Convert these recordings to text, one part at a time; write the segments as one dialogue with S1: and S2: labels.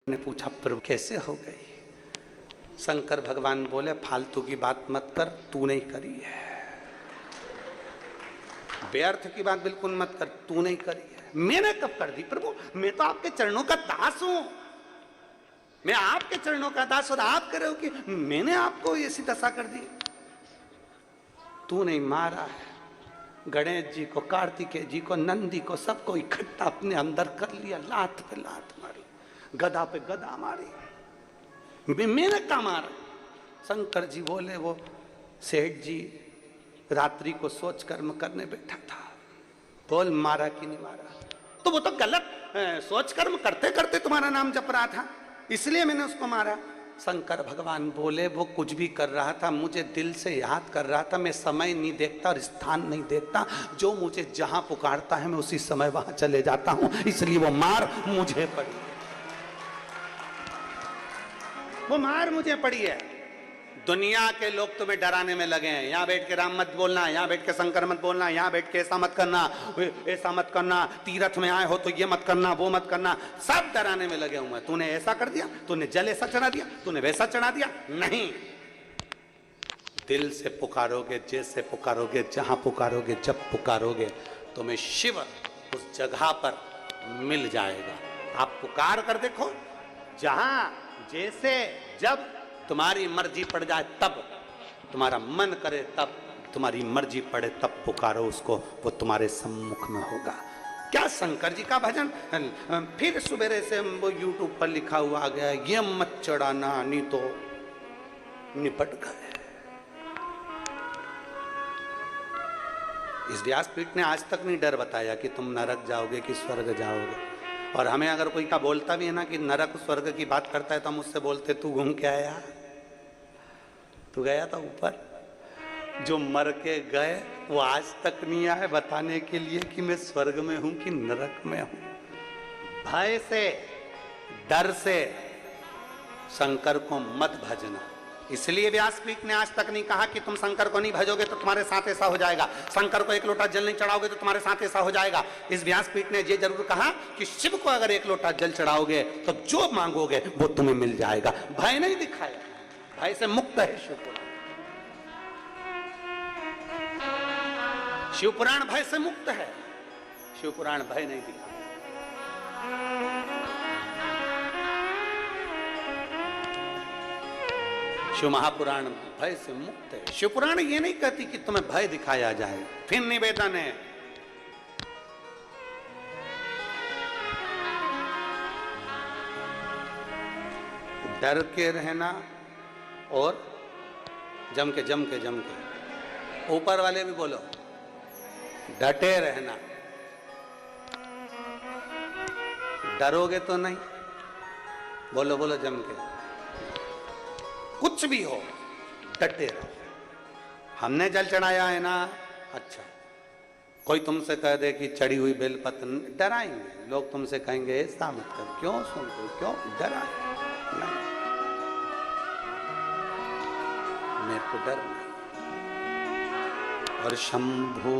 S1: ने पूछा प्रभु कैसे हो गई? शंकर भगवान बोले फालतू की बात मत कर, तू नहीं करी है। व्यर्थ की बात बिल्कुल मत कर, तू नहीं करी है। मैंने कब कर दी प्रभु? मैं तो आपके चरणों का दास हूं, मैं आपके चरणों का दास, और आप कह रहे हो कि मैंने आपको ऐसी दशा कर दी। तू नहीं मारा है। गणेश जी को, कार्तिकेय जी को, नंदी को, सबको इकट्ठा अपने अंदर कर लिया, लात पे लात मारी, गदा पे गदा मारी, मैंने क्या मारा? शंकर जी बोले वो सेठ जी रात्रि को सोच कर्म करने बैठा था, बोल मारा कि नहीं मारा? तो वो तो गलत सोच कर्म करते करते तुम्हारा नाम जप रहा था, इसलिए मैंने उसको मारा। शंकर भगवान बोले वो कुछ भी कर रहा था, मुझे दिल से याद कर रहा था। मैं समय नहीं देखता और स्थान नहीं देखता, जो मुझे जहां पुकारता है मैं उसी समय वहां चले जाता हूं, इसलिए वो मार मुझे पड़ी, वो मार मुझे पड़ी है। दुनिया के लोग तुम्हें डराने में लगे हैं, यहां बैठ के राम मत बोलना, यहां बैठ के शंकर मत बोलना, यहां बैठ के ऐसा मत करना, ऐसा मत करना, तीर्थ में आए हो तो ये मत करना, वो मत करना, सब डराने में लगे हुए। तूने ऐसा कर दिया, तूने जल ऐसा चढ़ा दिया, तूने वैसा चढ़ा दिया। नहीं, दिल से पुकारोगे, जैसे पुकारोगे, जहां पुकारोगे, जब पुकारोगे, तुम्हें शिव उस जगह पर मिल जाएगा। आप पुकार कर देखो, जहां जैसे जब तुम्हारी मर्जी पड़ जाए, तब तुम्हारा मन करे, तब तुम्हारी मर्जी पड़े तब पुकारो उसको, वो तुम्हारे सम्मुख में होगा। क्या शंकर जी का भजन फिर सुबेरे से वो यूट्यूब पर लिखा हुआ आ गया, ये मत चढ़ाना नहीं तो निपट गए। इस व्यासपीठ ने आज तक नहीं डर बताया कि तुम नरक जाओगे कि स्वर्ग जाओगे। और हमें अगर कोई का बोलता भी है ना कि नरक स्वर्ग की बात करता है, तो हम उससे बोलते तू घूम के आया, तू गया था ऊपर? जो मर के गए वो आज तक नहीं आए बताने के लिए कि मैं स्वर्ग में हूं कि नरक में हूं। भय से, डर से शंकर को मत भजना। इसलिए व्यासपीठ ने आज तक नहीं कहा कि तुम शंकर को नहीं भजोगे तो तुम्हारे साथ ऐसा हो जाएगा, शंकर को एक लोटा जल नहीं चढ़ाओगे तो तुम्हारे साथ ऐसा हो जाएगा। इस व्यासपीठ ने ये जरूर कहा कि शिव को अगर एक लोटा जल चढ़ाओगे तो जो मांगोगे वो तुम्हें मिल जाएगा। भय नहीं दिखाया, भय से मुक्त है शिवपुराण। शिवपुराण भय से मुक्त है, शिवपुराण भय नहीं दिखाया। शिव महापुराण भय से मुक्त है। शिवपुराण ये नहीं कहती कि तुम्हें भय दिखाया जाए। फिर निवेदन है, डर के रहना और जम के ऊपर वाले भी बोलो, डटे रहना। डरोगे तो नहीं, बोलो बोलो जम के, कुछ भी हो डटे रहो। हमने जल चढ़ाया है ना, अच्छा, कोई तुमसे कह दे कि चढ़ी हुई बेलपत्र, डराएंगे लोग, तुमसे कहेंगे ऐसा मत कर, क्यों सुनते, क्यों डराए? नहीं, मेरे को डर नहीं। और शंभु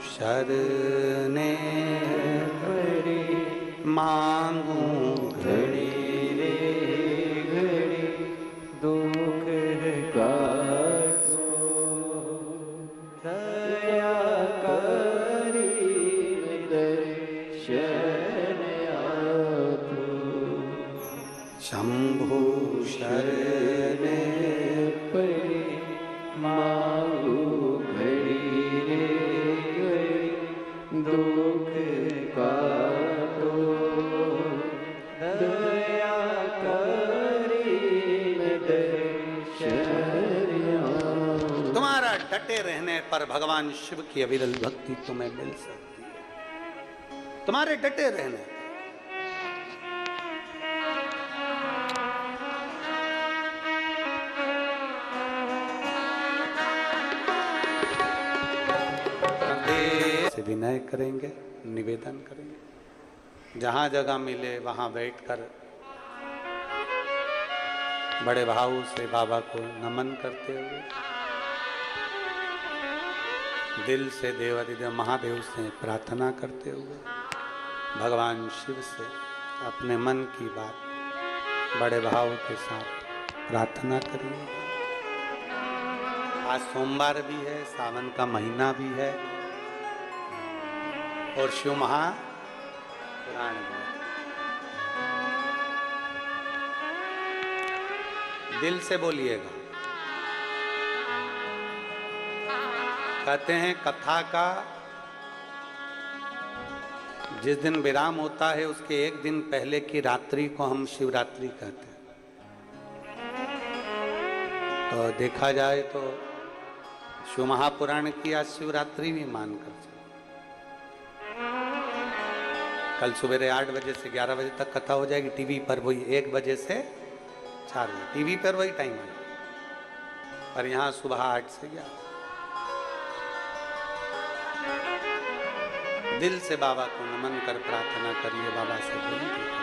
S1: शरणे मांगू घड़ी रे घड़ी, दुख काटो दया करी दर्शन आपो। शंभु शरणे पड़े मांगू घड़ी रे घड़ी, दुख काटो दया तुम्हारा डटे रहने पर भगवान शिव की अविरल भक्ति तुम्हें मिल सकती है, तुम्हारे डटे रहने। से विनय करेंगे, निवेदन करेंगे, जहां जगह मिले वहां बैठकर बड़े भाव से बाबा को नमन करते हुए, दिल से देवादिदेव महादेव से प्रार्थना करते हुए, भगवान शिव से अपने मन की बात बड़े भाव के साथ प्रार्थना करिए। आज सोमवार भी है, सावन का महीना भी है और शिव महापुराण भी है। दिल से बोलिएगा। कहते हैं कथा का जिस दिन विराम होता है उसके एक दिन पहले की रात्रि को हम शिवरात्रि कहते हैं। तो देखा जाए तो शिव महापुराण की आज शिवरात्रि भी मानकर चलो। कल सवेरे 8 बजे से 11 बजे तक कथा हो जाएगी। टीवी पर वही 1 बजे से 4 बजे टीवी पर वही टाइम है, और यहाँ सुबह 8 से 11। दिल से बाबा को नमन कर प्रार्थना करिए। बाबा से विनती करिए।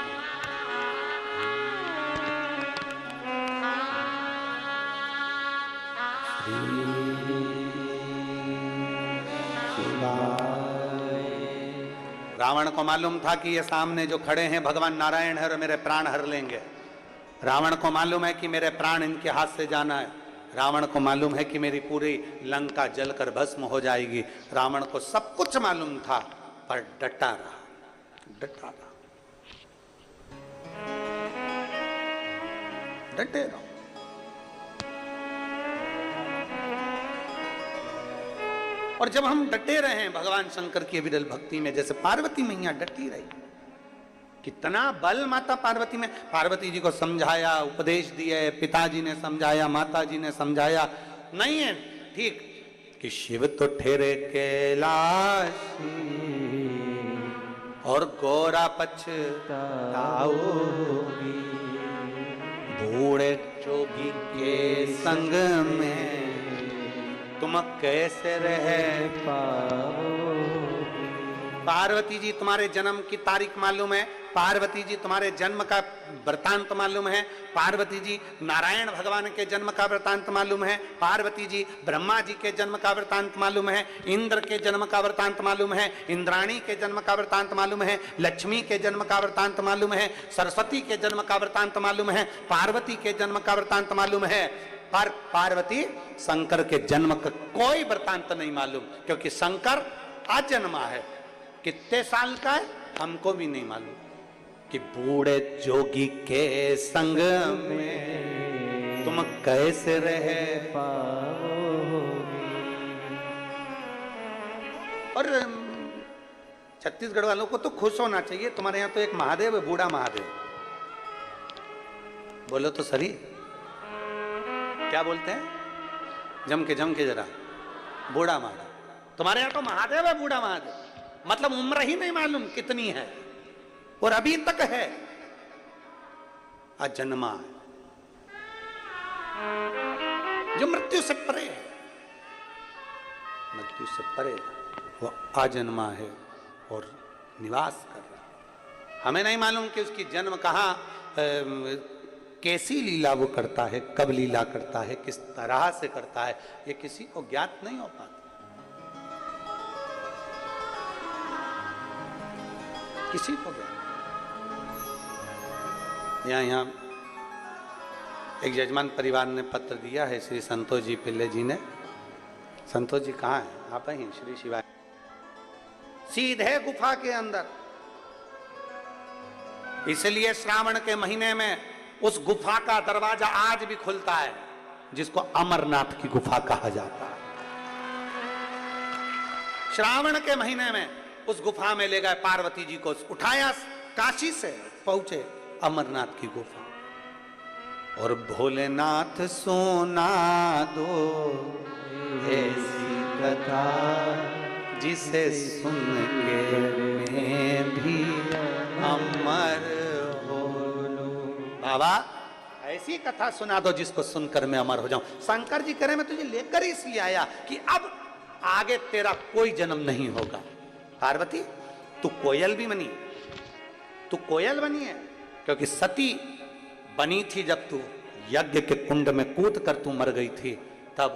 S1: रावण को मालूम था कि ये सामने जो खड़े हैं भगवान नारायण है और मेरे प्राण हर लेंगे। रावण को मालूम है कि मेरे प्राण इनके हाथ से जाना है। रावण को मालूम है कि मेरी पूरी लंका जलकर भस्म हो जाएगी। रावण को सब कुछ मालूम था, पर डटा रहा, डटा रहा, डटे रहो। और जब हम डटे रहे हैं भगवान शंकर की विरल भक्ति में, जैसे पार्वती मैया डटी रही, कितना बल माता पार्वती में। पार्वती जी को समझाया, उपदेश दिए, पिताजी ने समझाया, माताजी ने समझाया, नहीं है ठीक कि शिव तो ठहरे कैलाशी और गोरा पछताओगी, बूढ़े जोगी के संग में तुम कैसे रह पाओगी। पार्वती जी तुम्हारे जन्म की तारीख मालूम है, पार्वती जी तुम्हारे जन्म का वृतांत मालूम है, पार्वती जी नारायण भगवान के जन्म का वृतांत मालूम है, पार्वती जी ब्रह्मा जी के जन्म का वृतांत मालूम है, इंद्र के जन्म का वृतांत मालूम है, इंद्राणी के जन्म का वृतांत मालूम है, लक्ष्मी के जन्म का वृतांत मालूम है, सरस्वती के जन्म का वृतांत मालूम है, पार्वती के जन्म का वृतांत मालूम है। पर पार्वती शंकर के जन्म का कोई वृतांत नहीं मालूम, क्योंकि शंकर अजन्मा है। कितने साल का है हमको भी नहीं मालूम। कि बूढ़े जोगी के संग में तुम कैसे रह पाओगे। और छत्तीसगढ़ वालों को तो खुश होना चाहिए, तुम्हारे यहाँ तो एक महादेव है, बूढ़ा महादेव। बोलो तो सही, क्या बोलते हैं? जम के जरा, बूढ़ा महादेव। तुम्हारे यहाँ तो महादेव है, बूढ़ा महादेव, मतलब उम्र ही नहीं मालूम कितनी है, और अभी तक है, अजन्मा है, जो मृत्यु से परे है, मृत्यु से परे वो अजन्मा है और निवास कर रहा है। हमें नहीं मालूम कि उसकी जन्म कहाँ, कैसी लीला वो करता है, कब लीला करता है, किस तरह से करता है, ये किसी को ज्ञात नहीं हो पाता, किसी को ज्ञात। यहाँ एक जजमान परिवार ने पत्र दिया है श्री संतोष जी पिल्ले जी ने। संतोष जी कहाँ हैं? आप ही श्री शिवाय, सीधे गुफा के अंदर। इसलिए श्रावण के महीने में उस गुफा का दरवाजा आज भी खुलता है, जिसको अमरनाथ की गुफा कहा जाता है। श्रावण के महीने में उस गुफा में ले गए पार्वती जी को, उठाया, काशी से पहुंचे अमरनाथ की गुफा। और भोलेनाथ सुना दो ऐसी कथा, जिसे सुन के मैं भी अमर हो लूं। बाबा ऐसी कथा सुना दो जिसको सुनकर मैं अमर हो जाऊं। शंकर जी कह रहे मैं तुझे लेकर इसलिए आया कि अब आगे तेरा कोई जन्म नहीं होगा। पार्वती तू कोयल भी बनी, तू कोयल बनी है, क्योंकि सती बनी थी जब तू यज्ञ के कुंड में कूद कर तू मर गई थी, तब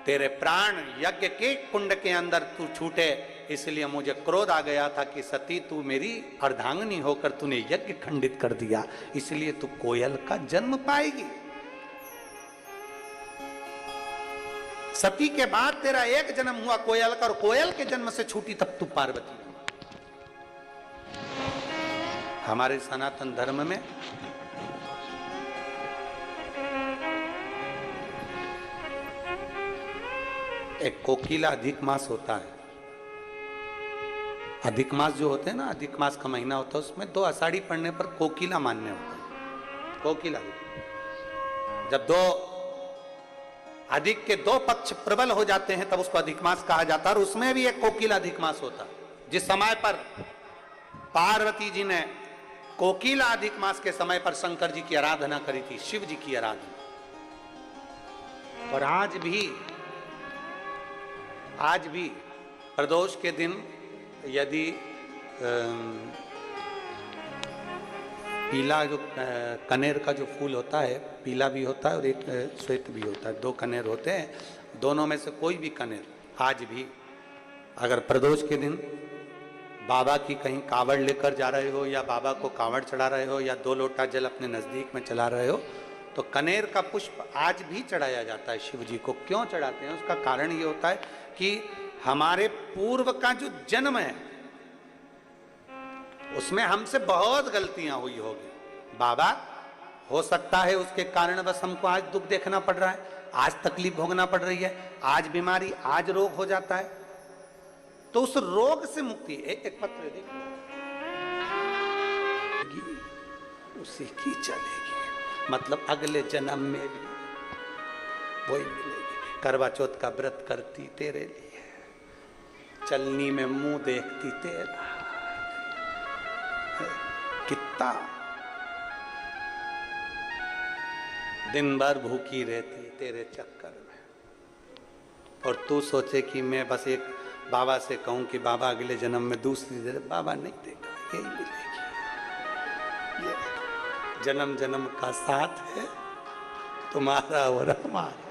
S1: तेरे प्राण यज्ञ के कुंड के अंदर तू छूटे, इसलिए मुझे क्रोध आ गया था कि सती तू मेरी अर्धांगिनी होकर तूने यज्ञ खंडित कर दिया, इसलिए तू कोयल का जन्म पाएगी। सती के बाद तेरा एक जन्म हुआ कोयल का, और कोयल के जन्म से छूटी तब तू पार्वती। हमारे सनातन धर्म में एक कोकिला अधिक मास होता है। अधिक मास जो होते हैं ना, अधिक मास का महीना होता है, उसमें 2 आषाढ़ी पड़ने पर कोकिला मान्य होता है। कोकिला जब 2 अधिक के 2 पक्ष प्रबल हो जाते हैं तब उसको अधिक मास कहा जाता है। और उसमें भी एक कोकिला अधिक मास होता है। जिस समय पर पार्वती जी ने कोकिला अधिक मास के समय पर शंकर जी की आराधना करी थी, शिव जी की आराधना। और आज भी प्रदोष के दिन यदि पीला जो कनेर का जो फूल होता है, पीला भी होता है और एक श्वेत भी होता है, 2 कनेर होते हैं, दोनों में से कोई भी कनेर आज भी अगर प्रदोष के दिन बाबा की कहीं कावड़ लेकर जा रहे हो या बाबा को कावड़ चढ़ा रहे हो या 2 लोटा जल अपने नजदीक में चला रहे हो, तो कनेर का पुष्प आज भी चढ़ाया जाता है शिव जी को। क्यों चढ़ाते हैं? उसका कारण ये होता है कि हमारे पूर्व का जो जन्म है उसमें हमसे बहुत गलतियां हुई होगी। बाबा हो सकता है उसके कारण बस हमको आज दुख देखना पड़ रहा है, आज तकलीफ भोगना पड़ रही है, आज बीमारी, आज रोग हो जाता है। तो उस रोग से मुक्ति एक पत्र देखिए, उसी की चलेगी, मतलब अगले जन्म में भी वही मिलेगी। करवा चौथ का व्रत करती तेरे लिए, चलनी में मुंह देखती तेरा, कितना दिन भर भूखी रहती तेरे चक्कर में, और तू सोचे कि मैं बस एक बाबा से कहूं कि बाबा अगले जन्म में दूसरी दे, बाबा नहीं देगा, यही मिलेगी। ये जन्म जन्म का साथ है तुम्हारा और हमारा,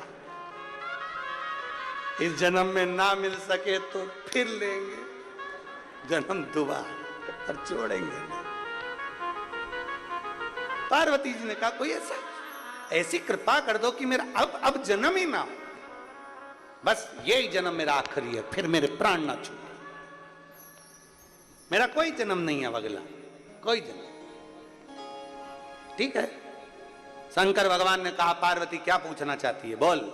S1: इस जन्म में ना मिल सके तो फिर लेंगे, जन्म दोबारा पर छोड़ेंगे नहीं। पार्वती जी ने कहा कोई ऐसी कृपा कर दो कि मेरा अब जन्म ही ना हो, बस यही जन्म मेरा आखिरी है, फिर मेरे प्राण ना छूटे, मेरा कोई जन्म नहीं है अगला, कोई जन्म। ठीक है, शंकर भगवान ने कहा पार्वती क्या पूछना चाहती है, बोल,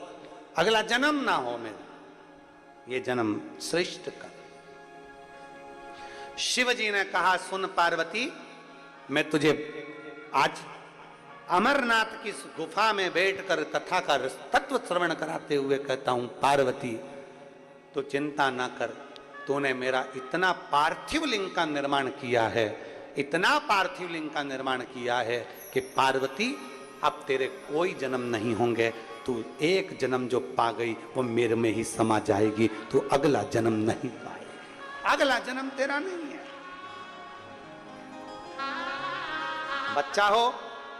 S1: अगला जन्म ना हो मेरा, ये जन्म श्रेष्ठ का। शिव जी ने कहा सुन पार्वती, मैं तुझे आज अमरनाथ की गुफा में बैठकर कथा का तत्व श्रवण कराते हुए कहता हूं, पार्वती तो चिंता ना कर, तूने मेरा इतना पार्थिव लिंग का निर्माण किया है, इतना पार्थिव लिंग का निर्माण किया है कि पार्वती अब तेरे कोई जन्म नहीं होंगे, तू एक जन्म जो पा गई वो मेरे में ही समा जाएगी, तू अगला जन्म नहीं पाएगी, अगला जन्म तेरा नहीं है। बच्चा हो,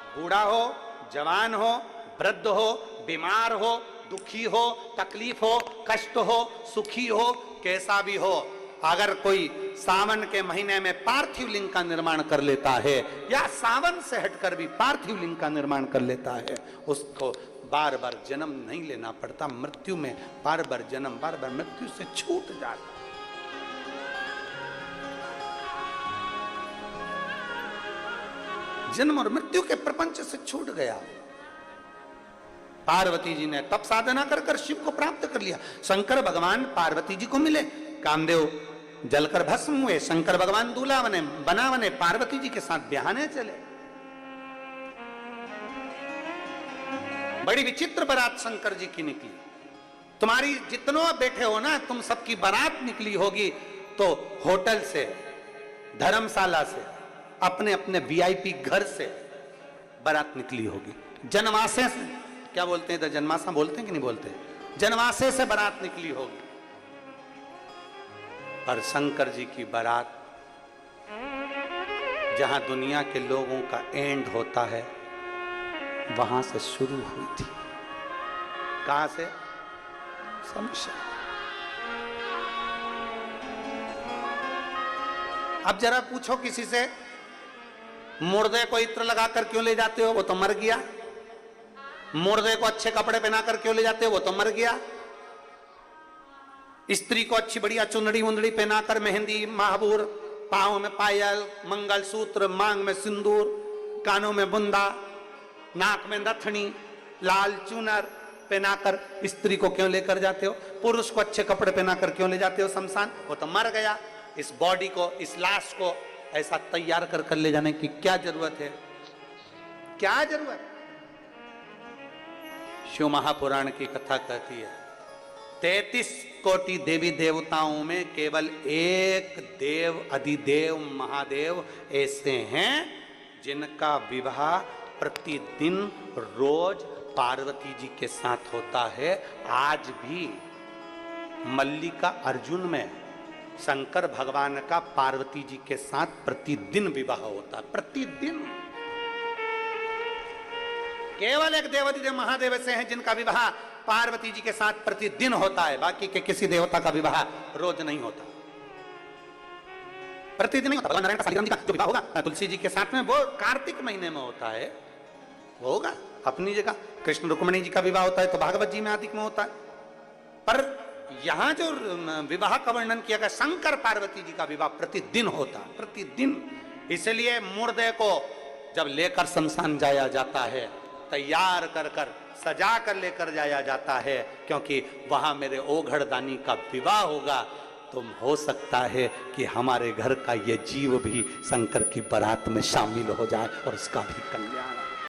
S1: बूढ़ा हो, जवान हो, वृद्ध हो, बीमार हो, दुखी हो, तकलीफ हो, कष्ट हो, सुखी हो, कैसा भी हो, अगर कोई सावन के महीने में पार्थिव लिंग का निर्माण कर लेता है या सावन से हटकर भी पार्थिव लिंग का निर्माण कर लेता है, उसको बार बार जन्म नहीं लेना पड़ता, मृत्यु में बार बार जन्म, बार बार मृत्यु से छूट जाता। जन्म और मृत्यु के प्रपंच से छूट गया। पार्वती जी ने तप साधना कर कर शिव को प्राप्त कर लिया। शंकर भगवान पार्वती जी को मिले, कामदेव जलकर भस्म हुए, शंकर भगवान दूल्हा बने, पार्वती जी के साथ ब्याहने चले। बड़ी विचित्र बारात शंकर जी की निकली। तुम्हारी जितनों बैठे हो ना, तुम सबकी बारात निकली होगी तो होटल से, धर्मशाला से, अपने अपने वीआईपी घर से बारात निकली होगी। जनवासे से, क्या बोलते हैं, जन्माशा बोलते हैं कि नहीं बोलते, जनवासे से बारात निकली होगी। पर शंकर जी की बारात जहां दुनिया के लोगों का एंड होता है वहां से शुरू हुई थी। कहां से? शमशान। अब जरा पूछो किसी से, मुर्दे को इत्र लगाकर क्यों ले जाते हो? वो तो मर गया। मुर्दे को अच्छे कपड़े पहनाकर क्यों ले जाते हो? वो तो मर गया। स्त्री को अच्छी बढ़िया चुनड़ी उंदड़ी पहनाकर, मेहंदी, महाबूर, पांव में पायल, मंगलसूत्र, मांग में सिंदूर, कानों में बुंदा, नाक में नथनी, लाल चूनर पहनाकर स्त्री को क्यों लेकर जाते हो? पुरुष को अच्छे कपड़े पहनाकर क्यों ले जाते हो शमशान? वो तो मर गया। इस बॉडी को, इस लाश को ऐसा तैयार कर ले जाने की क्या जरूरत है? क्या जरूरत? शिव महापुराण की कथा कहती है 33 कोटि देवी देवताओं में केवल एक देव, अधिदेव महादेव ऐसे हैं जिनका विवाह प्रतिदिन रोज पार्वती जी के साथ होता है। आज भी मल्लिका अर्जुन में शंकर भगवान का पार्वती जी के साथ प्रतिदिन विवाह होता है। प्रतिदिन केवल एक देवाधिदेव महादेव से हैं जिनका विवाह पार्वती जी के साथ प्रतिदिन होता है। बाकी के किसी देवता का विवाह रोज नहीं होता, प्रतिदिन नहीं होता। भगवान नारायण का शालिग्राम जी का जो विवाह होगा तुलसी जी के साथ में, वो कार्तिक महीने में होता है, वो होगा अपनी जगह। कृष्ण रुक्मिणी जी का विवाह होता है तो भागवत जी में आदिक में होता है। पर यहां जो विवाह का वर्णन किया गया, शंकर पार्वती जी का विवाह प्रतिदिन होता है, प्रतिदिन। इसलिए मुर्दे को जब लेकर शमशान जाया जाता है, तैयार कर कर सजा कर लेकर जाया जाता है, क्योंकि वहां मेरे ओघड़दानी का विवाह होगा। तो हो सकता है कि हमारे घर का ये जीव भी शंकर की बारात में शामिल हो जाए और उसका भी कल्याण